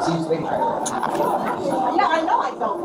Yeah, I know I don't.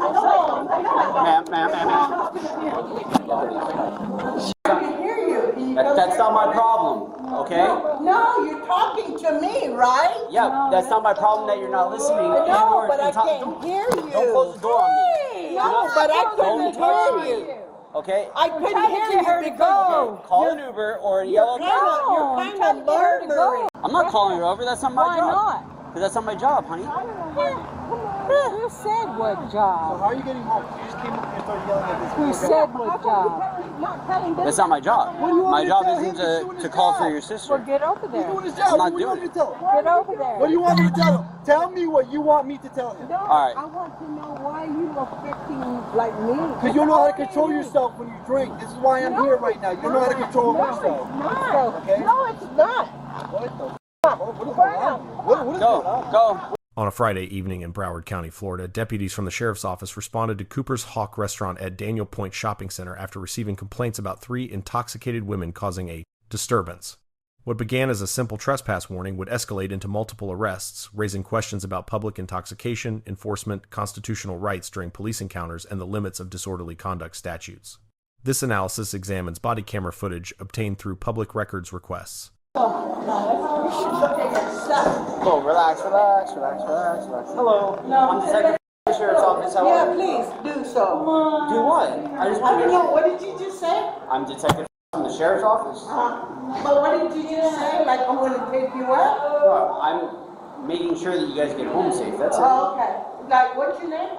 I can hear you. That's not my problem, okay? No, you're talking to me, right? Yeah, that's not my problem that you're not listening. No, but I can't hear you. Don't close the door on me. No, but I couldn't hear you. Okay? I couldn't hear you because call an Uber or a yellow cab. you're kind of murmuring. I'm not calling her over. That's not my job. Why not? Because that's not my job, honey. Who said what So job? how are you getting home? You just came up here and started yelling at this Who poor said girl. what job? That's not my job. What do you want My me to job tell isn't him? He's doing to his call job. for your Well, sister. get over He's there. doing his job. I'm not What do you want doing me to tell him? Get over there. What do you want me to tell him? Tell me what you want me to tell him. No, All right. I want to know why you affecting like me. Because you don't know how to control yourself when you drink. This is why I'm here right now. You don't know how to control yourself. No, Okay? no, it's not. What the f***? What is going on? What is going on? Go. On a Friday evening in Broward County, Florida, deputies from the sheriff's office responded to Cooper's Hawk restaurant at Daniel Point Shopping Center after receiving complaints about 3 intoxicated women causing a disturbance. What began as a simple trespass warning would escalate into multiple arrests, raising questions about public intoxication, enforcement, constitutional rights during police encounters, and the limits of disorderly conduct statutes. This analysis examines body camera footage obtained through public records requests. Go. Relax. Hello. I'm Detective from the Sheriff's Office. How Yeah, are you? please do so. Do what? I just I don't know. What did you just say? I'm Detective from the Sheriff's Office. But what did you just say? Like I'm going to pick you up? Well, I'm making sure that you guys get home safe. That's it. Oh, okay. Like, what's your name?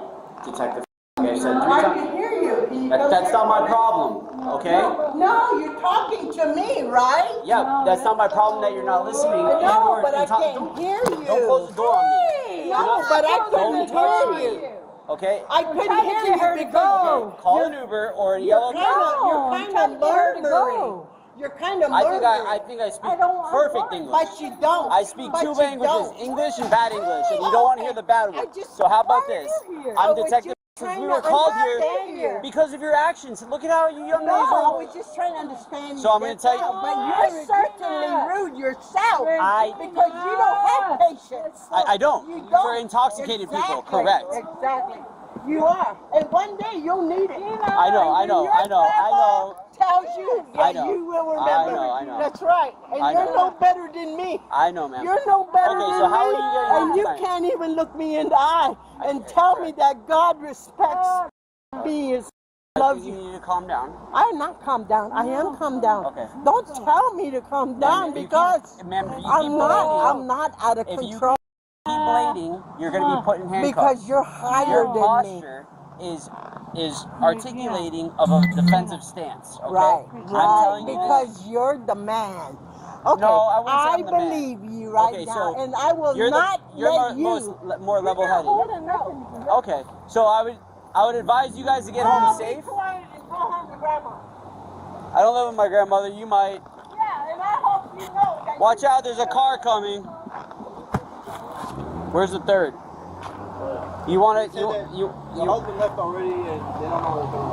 Detective. I said 3 I times. can hear you. Can you That's not my problem, okay? No, you're talking to me, right? Yeah, that's not my problem that you're not listening. No, but I can't hear you. Don't close the door on me. No, but I Don't couldn't touch hear me. you. Okay? I couldn't hear you because Call an Uber or a yellow cab. you're kind of murmuring. You're kind of murmuring. I think I speak perfect English. But you don't. I speak But 2 you languages, don't. English and bad English, and you don't want to hear the bad I ones. just- So how about why are this? you here? I'm I was Detective. just Since we trying were to called understand here you. because of your actions. Look at how you young ladies No, I are. was just trying to understand you. So I'm gonna tell you- But you're certainly rude yourself. Because you don't have patience. I don't. You For intoxicated people, correct. Exactly. You are. And one day you'll need it. I know. Tells you. Yeah, I know. you will remember. I know. That's right. And I you're know. no better than me. I know, ma'am. You're no better Okay, than so how me. are you getting home And you tonight? can't even look me in the eye and tell me that God respects me as I loves think you. you need to calm down. I am not calm down. I am calm down. Okay. Don't tell me to calm down If you because keep- ma'am, if you keep I'm bleeding, not out of if you control keep bleeding, you're going to be put in handcuffs. because you're higher Your than me. posture is articulating of a defensive stance. Okay? Right, I'm right. telling you this. Because you're the man. Okay, No, I wouldn't say I'm the man. believe you right Okay, now, so and I will you're not you're let more, you. more level-headed. Okay, so I would advise you guys to get home safe. Be quiet and go home to grandma. I don't live with my grandmother. You might. Yeah, and I hope you know that. Watch out, there's a car coming. Where's the third? You want to, The husband left already and they don't know what's going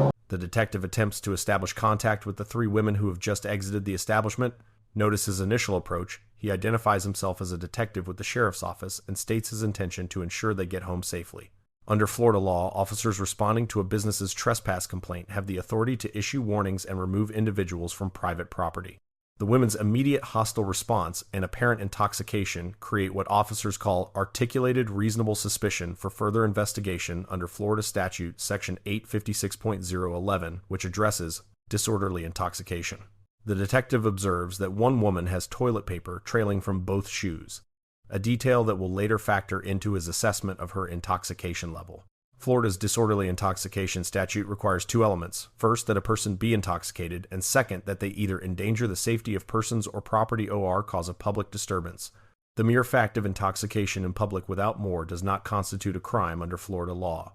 on. The detective attempts to establish contact with the 3 women who have just exited the establishment. Notice his initial approach. He identifies himself as a detective with the sheriff's office and states his intention to ensure they get home safely. Under Florida law, officers responding to a business's trespass complaint have the authority to issue warnings and remove individuals from private property. The women's immediate hostile response and apparent intoxication create what officers call articulated reasonable suspicion for further investigation under Florida Statute Section 856.011, which addresses disorderly intoxication. The detective observes that one woman has toilet paper trailing from both shoes, a detail that will later factor into his assessment of her intoxication level. Florida's disorderly intoxication statute requires 2 elements. First, that a person be intoxicated, and second, that they either endanger the safety of persons or property or cause a public disturbance. The mere fact of intoxication in public without more does not constitute a crime under Florida law.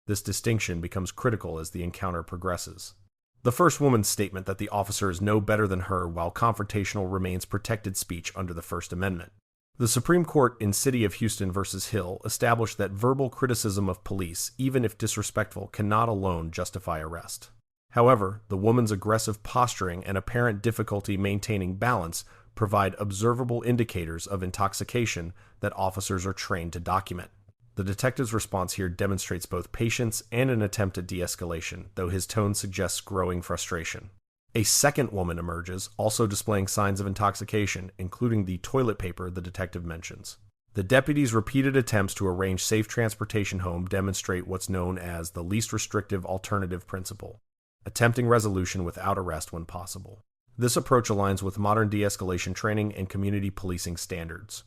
This distinction becomes critical as the encounter progresses. The first woman's statement that the officer is no better than her while confrontational remains protected speech under the First Amendment. The Supreme Court in City of Houston v. Hill established that verbal criticism of police, even if disrespectful, cannot alone justify arrest. However, the woman's aggressive posturing and apparent difficulty maintaining balance provide observable indicators of intoxication that officers are trained to document. The detective's response here demonstrates both patience and an attempt at de-escalation, though his tone suggests growing frustration. A second woman emerges, also displaying signs of intoxication, including the toilet paper the detective mentions. The deputies' repeated attempts to arrange safe transportation home demonstrate what's known as the least restrictive alternative principle, attempting resolution without arrest when possible. This approach aligns with modern de-escalation training and community policing standards.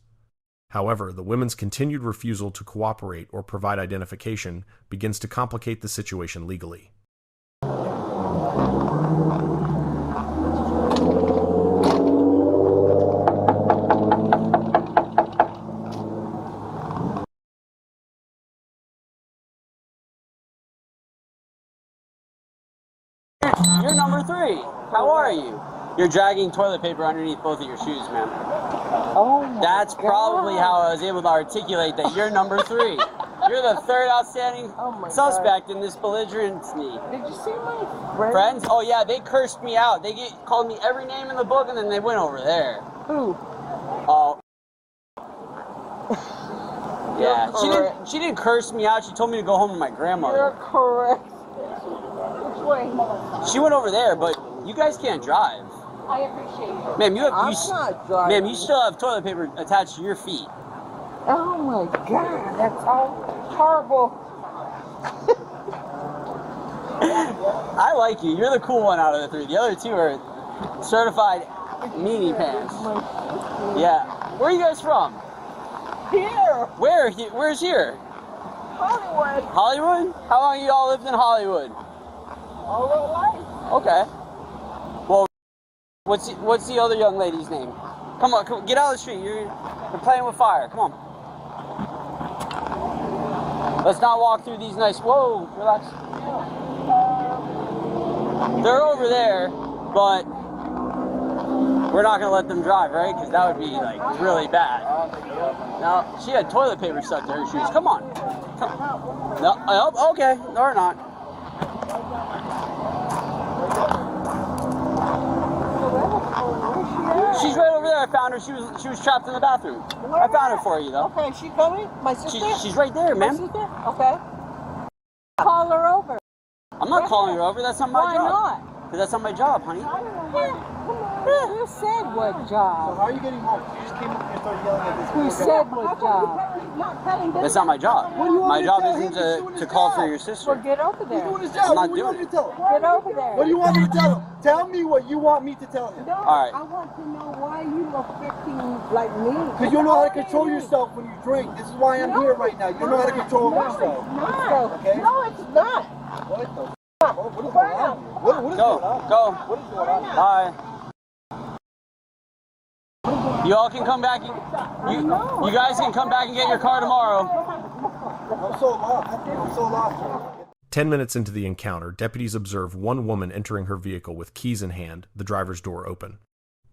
However, the women's continued refusal to cooperate or provide identification begins to complicate the situation legally. You're number 3. How are you? You're dragging toilet paper underneath both of your shoes, ma'am. Oh my That's probably God. how I was able to articulate that you're number 3. You're the third outstanding suspect in this belligerency. Did you see my Friends? Oh yeah, they cursed me out. They called me every name in the book and then they went over there. Who? Oh. Yeah, she didn't curse me out. She told me to go home to my grandmother. You're correct. Which way? She went over there, but you guys can't drive. I appreciate it. Ma'am, I'm not driving. ma'am, you still have toilet paper attached to your feet. Oh my God, that's all horrible. I like you. You're the cool one out of the 3. The other 2 are certified meanie pants. Yeah. Where are you guys from? Here, Where's here? Hollywood, Hollywood? How long you all lived in Hollywood? all our life. Okay. Well, what's the other young lady's name? Come on, get out of the street. You're playing with fire. Come on. Let's not walk through these nice. Whoa, relax. They're over there, but we're not gonna let them drive, right? Because that would be like really bad. Now she had toilet paper stuck to her shoes. Come on. No, oh, okay, or not. She's right over there. I found her. She was trapped in the bathroom. I found her for you though. Okay, she coming? My sister? She's right there, My ma'am. sister? Okay. Call her over. I'm not calling her over. That's not my job. Why not? Because that's not my job, honey. Who said what So job? how are you getting home? You just came up here and started yelling at this Who poor said guy. what job? That's not my job. What do you want My me to job tell isn't him? He's doing to his call job. for your Well, sister. get over He's there. doing his I'm job. not What do you want doing me to tell him? Get over there. What do you want me to tell him? Tell me what you want me to tell him. No, All right. I want to know why you affecting like me. Because you don't know how to control yourself when you drink. This is why I'm here right now. You don't know how to control yourself. No, Okay? no, it's not. What the f***? What is going on? What is Go, going on? go. What is going on? Bye. You all can come back. You guys can come back and get your car tomorrow. I'm so lost. I'm so lost. 10 minutes into the encounter, deputies observe one woman entering her vehicle with keys in hand, the driver's door open.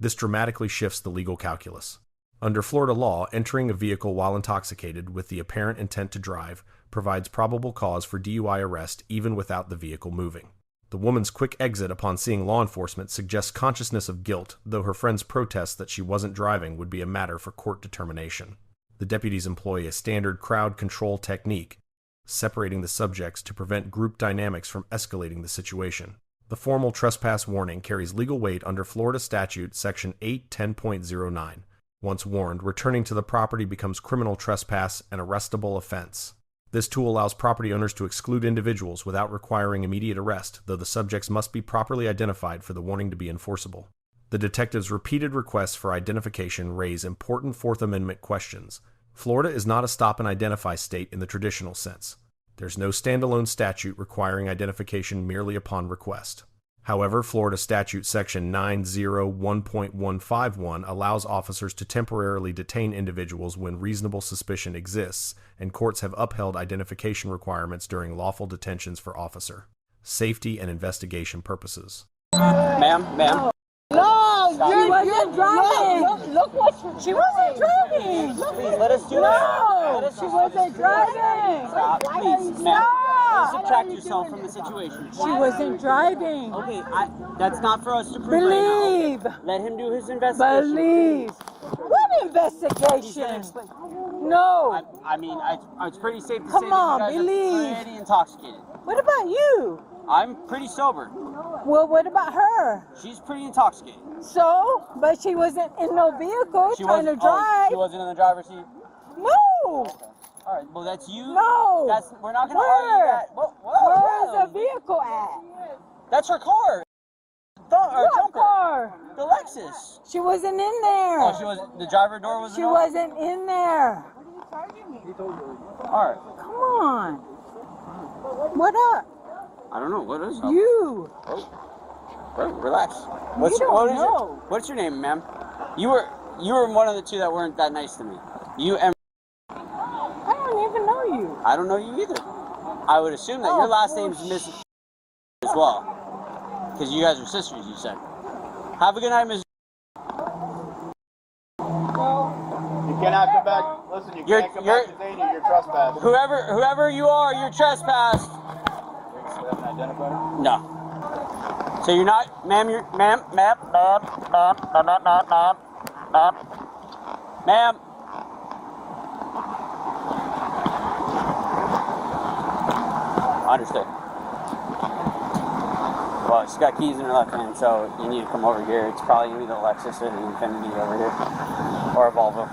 This dramatically shifts the legal calculus. Under Florida law, entering a vehicle while intoxicated with the apparent intent to drive provides probable cause for DUI arrest even without the vehicle moving. The woman's quick exit upon seeing law enforcement suggests consciousness of guilt, though her friends protest that she wasn't driving would be a matter for court determination. The deputies employ a standard crowd control technique, separating the subjects to prevent group dynamics from escalating the situation. The formal trespass warning carries legal weight under Florida Statute Section 810.09. Once warned, returning to the property becomes criminal trespass, an arrestable offense. This tool allows property owners to exclude individuals without requiring immediate arrest, though the subjects must be properly identified for the warning to be enforceable. The detectives' repeated requests for identification raise important Fourth Amendment questions. Florida is not a stop and identify state in the traditional sense. There's no standalone statute requiring identification merely upon request. However, Florida Statute Section 901.151 allows officers to temporarily detain individuals when reasonable suspicion exists, and courts have upheld identification requirements during lawful detentions for officer safety and investigation purposes. Ma'am. No, She wasn't driving. Look what she wasn't driving. Please let us do No, this. she wasn't driving. Stop, please, ma'am. Stop. stop. subtract yourself from the situation. She wasn't driving. Okay, that's not for us to prove Believe. right now. Let him do his investigation. Believe. What He's gonna investigation? explain. No. I mean, it's pretty safe to say Come on, that you guys believe. are pretty intoxicated. What about you? I'm pretty sober. Well, what about her? She's pretty intoxicated. So, but she wasn't in no vehicle trying to drive. She wasn't in the driver's seat? No. Okay. All right, well, that's you. No. We're not going to argue that. Where's the vehicle at? That's her car. What Junker. car? The Lexus. She wasn't in there. Oh, she was. The driver door wasn't She open? wasn't in there. All right. Come on. What up? I don't know. What is up? You. Bro, relax. What's your name, ma'am? You were one of the two that weren't that nice to me. You and I don't even know you. I don't know you either. I would assume that your last name is Miss as well. Because you guys are sisters, you said. Have a good night, Miss. You cannot come back. Listen, you can't come back to Zany. You're trespassing. Whoever you are, you're trespassed. You have an identifier? No. So you're not, ma'am. Ma'am. Understood. Well, she's got keys in her left hand, so you need to come over here. It's probably going to be the Lexus or the Infiniti over here. Or a Volvo.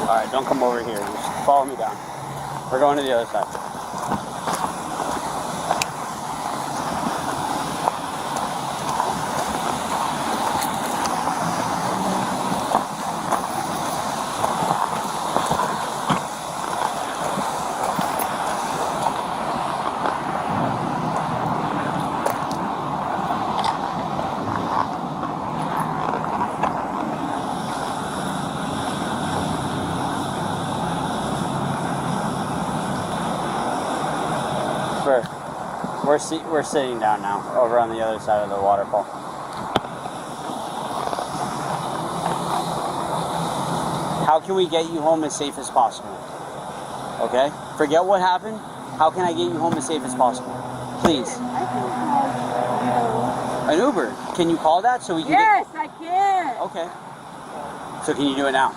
Alright, don't come over here. Just follow me down. We're going to the other side. We're sitting down now, over on the other side of the waterfall. How can we get you home as safe as possible? Okay? Forget what happened. How can I get you home as safe as possible? Please. An Uber. Can you call that so we can Yes, I can. Okay. So can you do it now?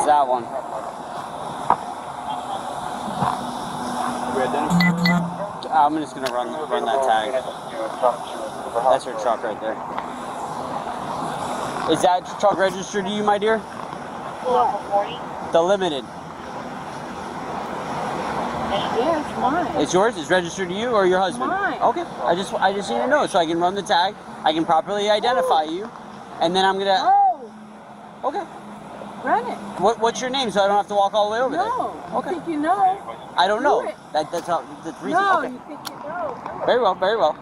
That one. I'm just gonna run that tag. That's her truck right there. Is that truck registered to you, my dear? The Limited. Yeah, it's mine. It's yours? It's registered to you or your husband? Mine. Okay. I just need to know so I can run the tag. I can properly identify you, and then I'm gonna. Oh. Okay. Run it. What's your name so I don't have to walk all the way over there? No. Okay. You think you know? I don't know. Do it. That's the reason. No, Okay. you think you know. Do it. Very well, very well.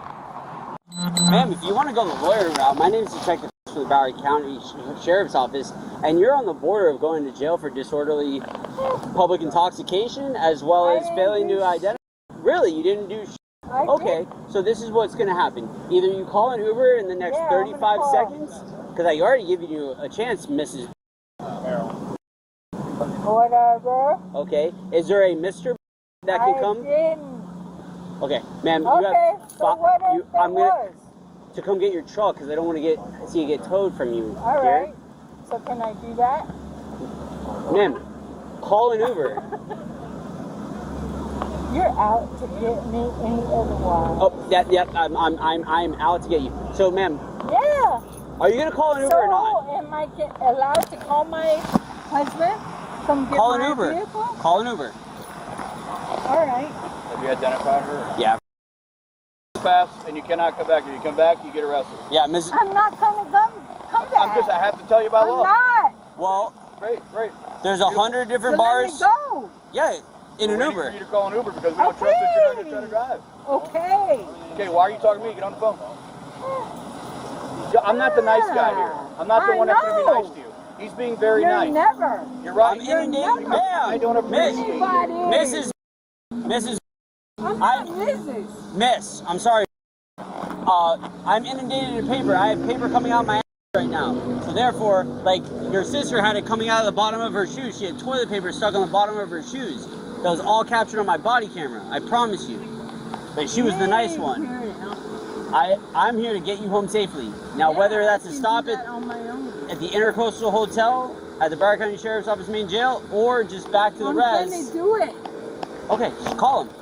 Ma'am, if you want to go the lawyer route, my name is Detective from the Broward County Sheriff's Office, and you're on the border of going to jail for disorderly public intoxication as well as failing to identify. Really, you didn't do Okay, so this is what's going to happen. Either you call an Uber in the next 35 seconds, because I already given you a chance, Mrs. Whatever. Okay, is there a Mr. that can come? Didn't. Okay, ma'am, Okay, you have so what if I'm it gonna was? to come get your truck because I don't want to see you get towed from you. All dear. right. So can I do that? Ma'am, call an Uber. You're out to get me any other while. Oh, I'm out to get you. So, ma'am, Yeah. are you gonna call an Uber So or not? am I allowed to call my husband? Come get Call an my Uber. vehicle? Call an Uber. All right. Have you identified her? Yeah. Trespass, and you cannot come back. If you come back, you get arrested. Yeah, Miss. I'm not gonna come back. I have to tell you by I'm law. not. Well, Great. there's 100 different So bars. let me go. Yeah, in an We're Uber. ready for you to call an Uber because we don't trust that you're not trying to drive. Okay. Okay, why are you talking to me? Get on the phone. I'm not the nice guy here. I'm not the one that's going to be nice to you. He's being very You're nice. never. You're right. I'm inundated. I don't appreciate it. Mrs. I'm not Mrs. Miss, I'm sorry. I'm inundated in paper. I have paper coming out of my ass right now. So therefore, like, your sister had it coming out of the bottom of her shoes. She had toilet paper stuck on the bottom of her shoes. That was all captured on my body camera. I promise you. But she was the nice one. I'm here to get you home safely. Now, whether that's a stop at the Intercoastal Hotel, at the Broward County Sheriff's Office main jail, or just back to the res. I'm gonna do it. Okay, just call him.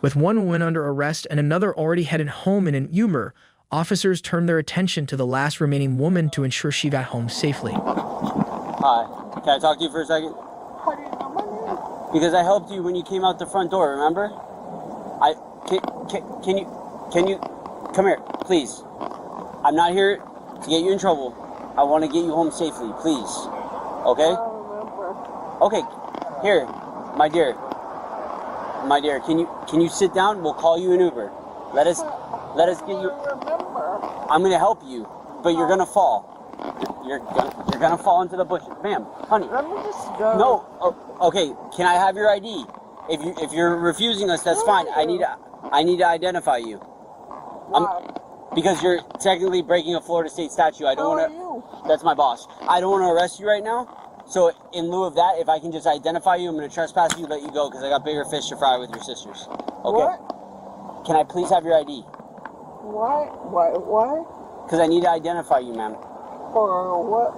With one woman under arrest and another already headed home in an Uber, officers turned their attention to the last remaining woman to ensure she got home safely. Hi, can I talk to you for a second? How do you know my name? Because I helped you when you came out the front door, remember? Can you come here, please? I'm not here to get you in trouble. I want to get you home safely, please. Okay? I don't remember. Okay, here, my dear, can you sit down? We'll call you an Uber. Let us get you. Remember. I'm gonna help you, but you're gonna fall. You're gonna fall into the bushes, ma'am, honey. Let me just go. No. Oh, okay. Can I have your ID? If you're refusing us, that's fine. I need to identify you. Why? Because you're technically breaking a Florida state statute. I don't Who are want you? to. That's my boss. I don't want to arrest you right now. So in lieu of that, if I can just identify you, I'm going to trespass you, let you go, because I got bigger fish to fry with your sisters. Okay. What? Can I please have your ID? Why? Why? Because I need to identify you, ma'am. For what?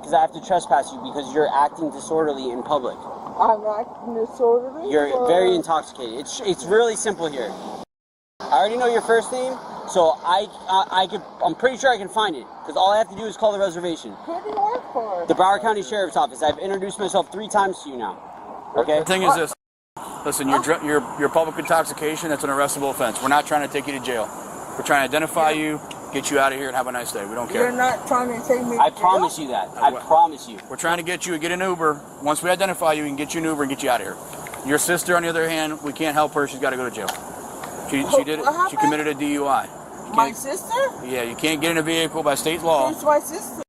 Because I have to trespass you because you're acting disorderly in public. I'm acting disorderly? You're very intoxicated. It's really simple here. I already know your first name, so I'm pretty sure I can find it, because all I have to do is call the reservation. Who do you work for? The Broward County Sheriff's Office. I've introduced myself 3 times to you now. Okay? The thing is this. Listen, your public intoxication, that's an arrestable offense. We're not trying to take you to jail. We're trying to identify you, get you out of here, and have a nice day. We don't care. You're not trying to take me to I jail? promise you that. I promise you. We're trying to get you, get an Uber. Once we identify you, we can get you an Uber and get you out of here. Your sister, on the other hand, we can't help her. She's got to go to jail. She did it. She committed a DUI. My sister? Yeah, you can't get in a vehicle by state law. Who's my sister?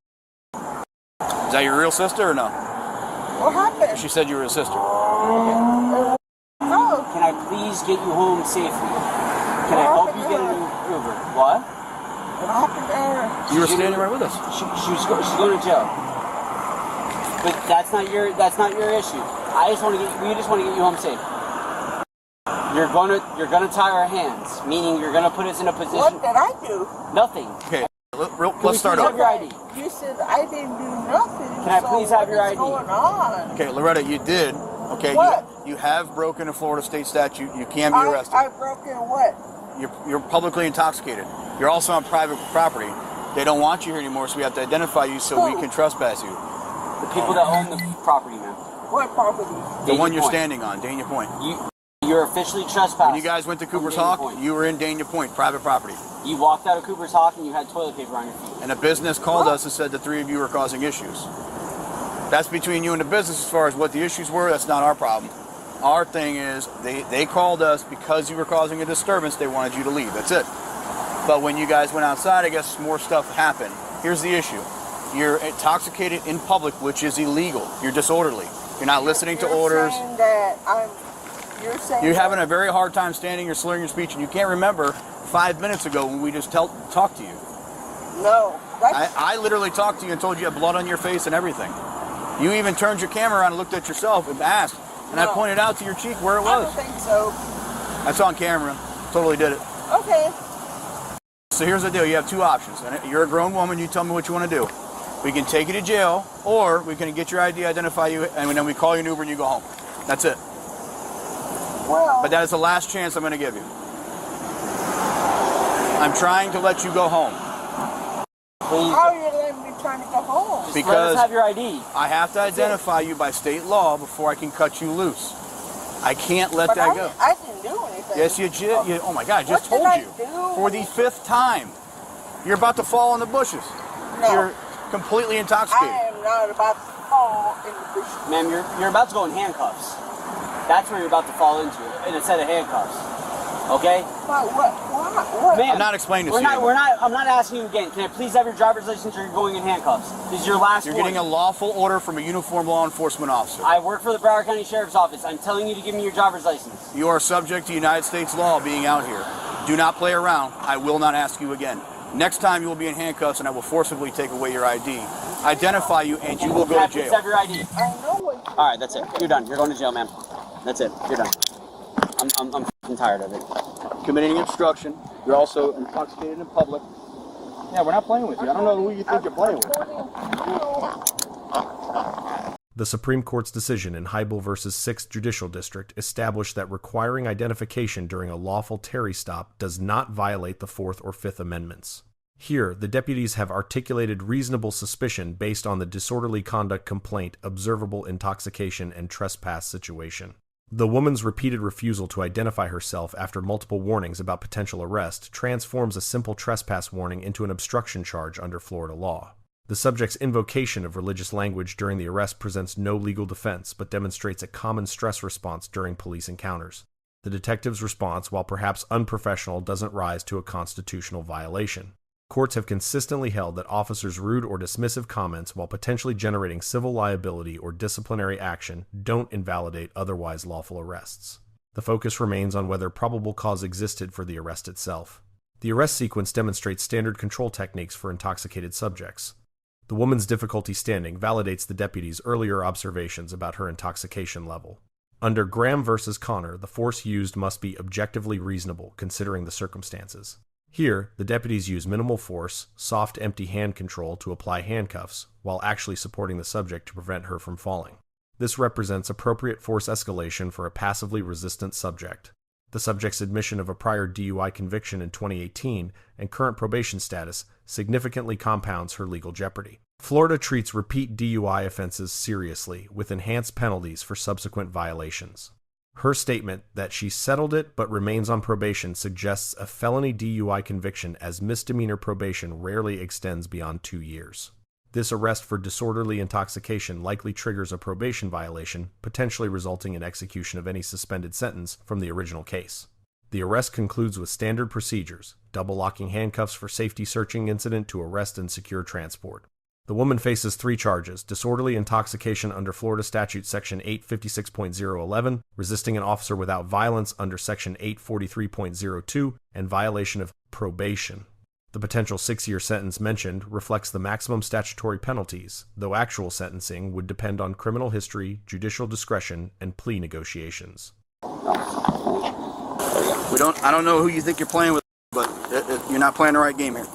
Is that your real sister or no? What happened? She said you were a sister. No. Can I please get you home safely? Can I help you get an Uber? What? What happened to her? You were standing right with us. She's going to jail. But that's not your issue. We just want to get you home safe. You're gonna tie our hands, meaning you're gonna put us in a position. What did I do? Nothing. Okay, let's start Have over. your ID. You said I didn't do nothing. Can I please have your ID? What's going on? Okay, Loretta, you did. Okay, What? you have broken a Florida state statute. You can be arrested. I broke in what? You're publicly intoxicated. You're also on private property. They don't want you here anymore, so we have to identify you so we can trespass you. The people that own the property, man. What property? The one you're standing on, Dania Point. You're officially trespassed. When you guys went to Cooper's Hawk, you were in Dania Point, private property. You walked out of Cooper's Hawk and you had toilet paper on your feet. And a business called us and said the 3 of you were causing issues. That's between you and the business as far as what the issues were. That's not our problem. Our thing is they called us because you were causing a disturbance. They wanted you to leave. That's it. But when you guys went outside, I guess more stuff happened. Here's the issue. You're intoxicated in public, which is illegal. You're disorderly. You're not listening to orders. Saying that you're saying You're having a very hard time standing. You're slurring your speech, and you can't remember 5 minutes ago when we just talked to you. No. I literally talked to you and told you had blood on your face and everything. You even turned your camera around and looked at yourself and asked, and I pointed out to your cheek where it was. I don't think so. That's on camera. Totally did it. Okay. So here's the deal. You have 2 options. And you're a grown woman. You tell me what you want to do. We can take you to jail, or we can get your ID, identify you, and then we call you an Uber and you go home. That's it. Well. But that is the last chance I'm going to give you. I'm trying to let you go home. Please. How are you letting me trying to go home? Just Because let us have your ID. I have to identify you by state law before I can cut you loose. I can't let But that go. I didn't do anything. Yes, you did. Oh my God, I just What told did you. I do? For the 5th time. You're about to fall in the bushes. No. You're completely intoxicated. I am not about to fall in the bushes. Ma'am, you're about to go in handcuffs. That's where you're about to fall into, in a set of handcuffs. Okay? But what? Ma'am, I'm not explaining this to you. I'm not asking you again. Can I please have your driver's license or you're going in handcuffs? This is your last You're warning. getting a lawful order from a uniformed law enforcement officer. I work for the Broward County Sheriff's Office. I'm telling you to give me your driver's license. You are subject to United States law being out here. Do not play around. I will not ask you again. Next time you will be in handcuffs and I will forcibly take away your ID, identify you, and you will go to jail. Please have your ID. I know what. All right, that's it. You're done. You're going to jail, ma'am. That's it. You're done. I'm f***ing tired of it. Committing obstruction. You're also intoxicated in public. Yeah, we're not playing with you. I don't know who you think you're playing with. The Supreme Court's decision in Hiibel v. 6th Judicial District established that requiring identification during a lawful Terry stop does not violate the Fourth or Fifth Amendments. Here, the deputies have articulated reasonable suspicion based on the disorderly conduct complaint, observable intoxication, and trespass situation. The woman's repeated refusal to identify herself after multiple warnings about potential arrest transforms a simple trespass warning into an obstruction charge under Florida law. The subject's invocation of religious language during the arrest presents no legal defense, but demonstrates a common stress response during police encounters. The detective's response, while perhaps unprofessional, doesn't rise to a constitutional violation. Courts have consistently held that officers' rude or dismissive comments, while potentially generating civil liability or disciplinary action, don't invalidate otherwise lawful arrests. The focus remains on whether probable cause existed for the arrest itself. The arrest sequence demonstrates standard control techniques for intoxicated subjects. The woman's difficulty standing validates the deputy's earlier observations about her intoxication level. Under Graham v. Connor, the force used must be objectively reasonable, considering the circumstances. Here, the deputies use minimal force, soft, empty hand control to apply handcuffs, while actually supporting the subject to prevent her from falling. This represents appropriate force escalation for a passively resistant subject. The subject's admission of a prior DUI conviction in 2018 and current probation status significantly compounds her legal jeopardy. Florida treats repeat DUI offenses seriously, with enhanced penalties for subsequent violations. Her statement that she settled it but remains on probation suggests a felony DUI conviction, as misdemeanor probation rarely extends beyond 2 years. This arrest for disorderly intoxication likely triggers a probation violation, potentially resulting in execution of any suspended sentence from the original case. The arrest concludes with standard procedures: double locking handcuffs for safety searching incident to arrest and secure transport. The woman faces 3 charges: disorderly intoxication under Florida Statute Section 856.011, resisting an officer without violence under Section 843.02, and violation of probation. The potential 6-year sentence mentioned reflects the maximum statutory penalties, though actual sentencing would depend on criminal history, judicial discretion, and plea negotiations. I don't know who you think you're playing with, but you're not playing the right game here.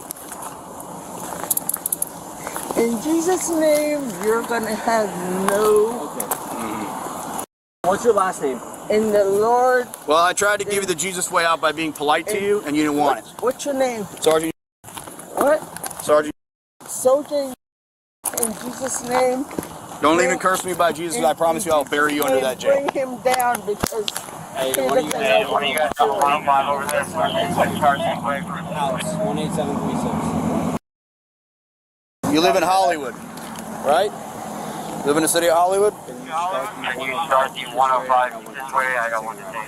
In Jesus' name, you're gonna have no. What's your last name? In the Lord. Well, I tried to give you the Jesus way out by being polite to you, and you didn't want it. What's your name? Sergeant. What? Sergeant. Soldier. In Jesus' name. Don't even curse me by Jesus. I promise you I'll bury you under that jail. Bring him down because. Hey, one of you guys got 105 over there. Alex, 18736. You live in Hollywood, right? Live in the city of Hollywood? Can you start the 105 this way? I got one to take.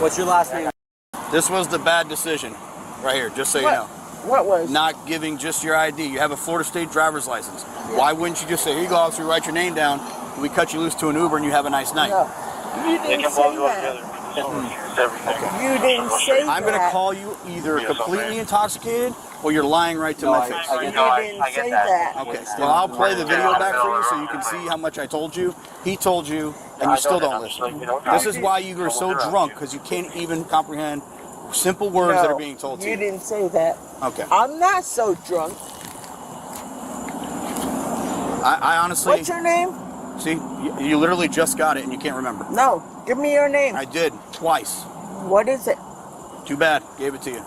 What's your last name? This was the bad decision, right here, just so you know. What was? Not giving just your ID. You have a Florida State driver's license. Yeah. Why wouldn't you just say, here you go, officer, write your name down, and we cut you loose to an Uber and you have a nice night? No. You didn't say that. You didn't say that. I'm going to call you either completely intoxicated or you're lying right to my face. You didn't say that. Okay, well, I'll play the video back for you so you can see how much I told you. He told you, and you still don't listen. This is why you are so drunk, because you can't even comprehend simple words that are being told to you. You didn't say that. Okay. I'm not so drunk. I honestly... What's your name? See, you literally just got it and you can't remember. No, give me your name. I did, twice. What is it? Too bad, gave it to you.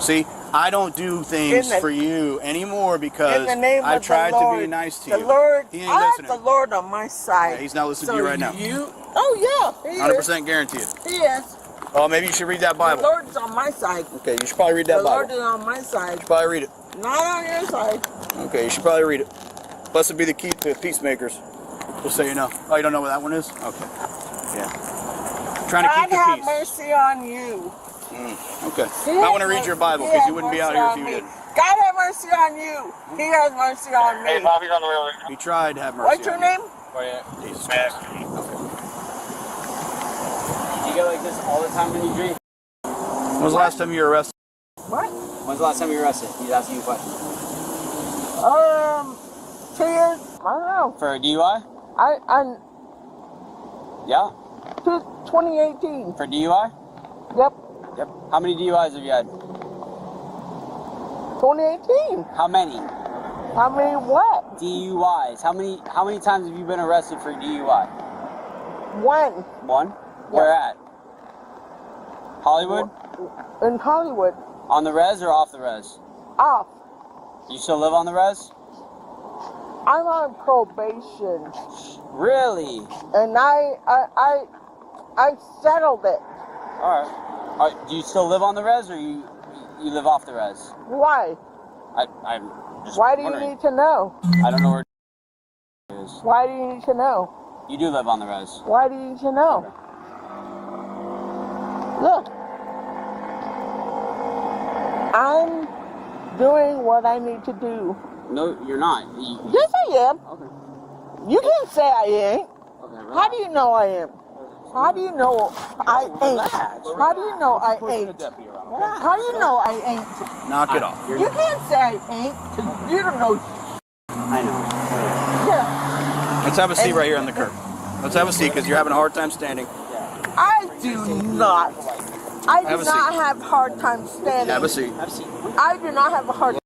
See, I don't do things for you anymore because I've tried to be nice to you. The Lord, He ain't I listening. have the Lord on my side. Yeah, he's not listening to you right now. Oh yeah, he 100% guarantee it. He is. Oh, maybe you should read that Bible. The Lord's on my side. Okay, you should probably read that The Bible. Lord is on my side. You should probably read it. Not on your side. Okay, you should probably read it. Blessed be the key to peacemakers. Just so you know. Oh, you don't know what that one is? Okay. Yeah. trying to keep the have peace. mercy on you. Okay. I want to read your Bible because you wouldn't be out here if you did. God have mercy on you. He has mercy on Hey, me. Bobby's on the way over. He tried to have mercy. What's your on name? You. Jesus Christ. You get like this all the time when you drink? When was the last time you were arrested? What? When's the last time you were arrested? He's asking you a question. 2 years. I don't know. For a DUI? I Yeah. 2018. For DUI? Yep. Yep. How many DUIs have you had? 2018. How many? I mean, what? DUIs. How many times have you been arrested for DUI? One. One? Where at? Hollywood? In Hollywood. On the res or off the res? Off. You still live on the res? I'm on probation, Really? and I settled it. Alright. Do you still live on the res or you live off the res? Why? I'm just Why do you wondering. need to know? I don't know where it is. Why do you need to know? You do live on the res. Why do you need to know? Look, I'm doing what I need to do. No, you're not. Yes, I am. Okay. You can't say I ain't. Okay. How do you know I am? How do you know I ain't? How do you know I ain't? How do you know I ain't? Knock it off. You can't say I ain't, 'cause you don't know. I know. Yeah, Let's have a seat right here on the curb. Let's have a seat because you're having a hard time standing. I do not. I Have do a not seat. have a hard time standing. Have a seat. Have a seat. I do not have a hard time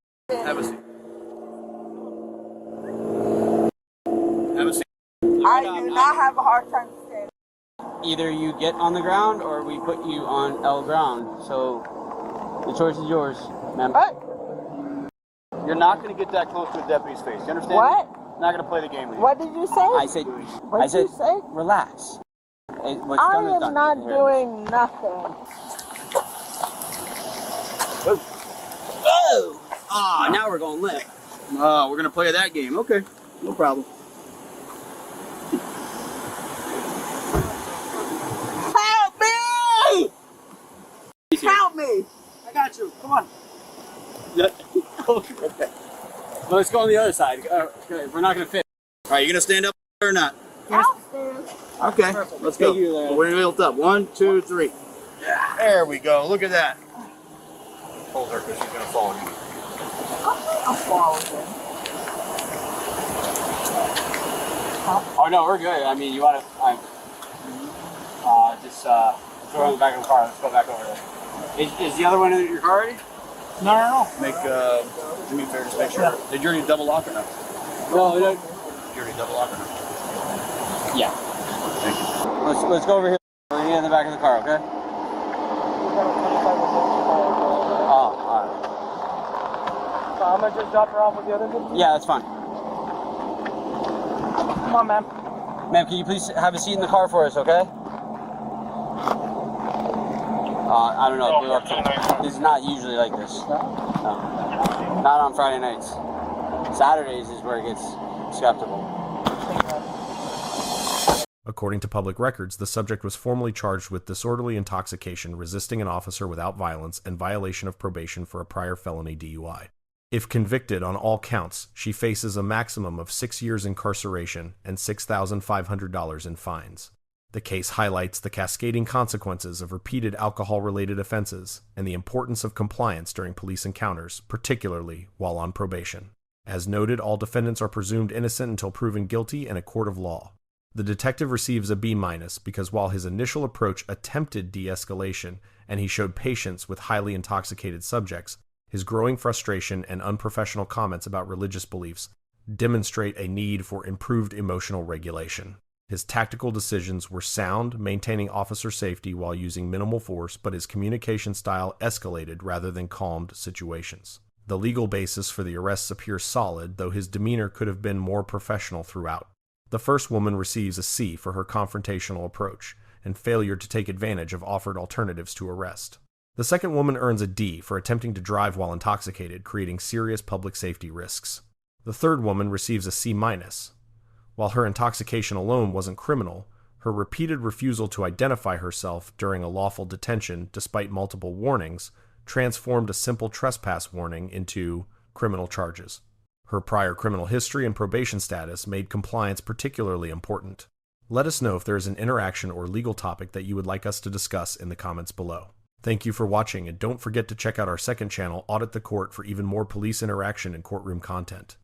Have a standing. seat. Have a seat. I do not have a hard time standing. Either you get on the ground or we put you on L ground. So the choice is yours, ma'am. What? You're not going to get that close to a deputy's face. You understand? What? Not going to play the game with you. What did you say? I said, What did you say? relax. What's I done is am done. not Here. doing nothing. Oh! Ah, now we're going limp. Oh, we're going to play that game. Okay. No problem. Help me! Help me! I got you. Come on. Okay. Well, let's go on the other side. Okay, we're not going to fit. All right, you going to stand up or not? Downstairs. Okay. Let's go. Thank you, Larry. We're built up. 1, 2, 3. There we go. Look at that. Hold her because she's going to fall on you. I'm following. Oh, no, we're good. I mean, you want to just throw her in the back of the car. Let's go back over there. Is the other one in your car already? No. Make, do me a favor, just make sure. Did you already double lock or no? No, no. Did you already double lock or no? Yeah. Thank you. Let's go over here. We're going to get in the back of the car, okay? Oh, all right. So I'm gonna just drop her off with the other deputies? Yeah, that's fine. Come on, ma'am. Ma'am, can you please have a seat in the car for us, okay? I don't know. This is not usually like this. No. Not on Friday nights. Saturdays is where it gets skeptical. According to public records, the subject was formally charged with disorderly intoxication, resisting an officer without violence, and violation of probation for a prior felony DUI. If convicted on all counts, she faces a maximum of 6 years incarceration and $6,500 in fines. The case highlights the cascading consequences of repeated alcohol-related offenses and the importance of compliance during police encounters, particularly while on probation. As noted, all defendants are presumed innocent until proven guilty in a court of law. The detective receives a B- because while his initial approach attempted de-escalation and he showed patience with highly intoxicated subjects, his growing frustration and unprofessional comments about religious beliefs demonstrate a need for improved emotional regulation. His tactical decisions were sound, maintaining officer safety while using minimal force, but his communication style escalated rather than calmed situations. The legal basis for the arrests appears solid, though his demeanor could have been more professional throughout. The first woman receives a C for her confrontational approach and failure to take advantage of offered alternatives to arrest. The second woman earns a D for attempting to drive while intoxicated, creating serious public safety risks. The third woman receives a C-. While her intoxication alone wasn't criminal, Her repeated refusal to identify herself during a lawful detention, despite multiple warnings, transformed a simple trespass warning into criminal charges. Her prior criminal history and probation status made compliance particularly important. Let us know if there is an interaction or legal topic that you would like us to discuss in the comments below. Thank you for watching, and don't forget to check out our second channel, Audit the Court, for even more police interaction and courtroom content.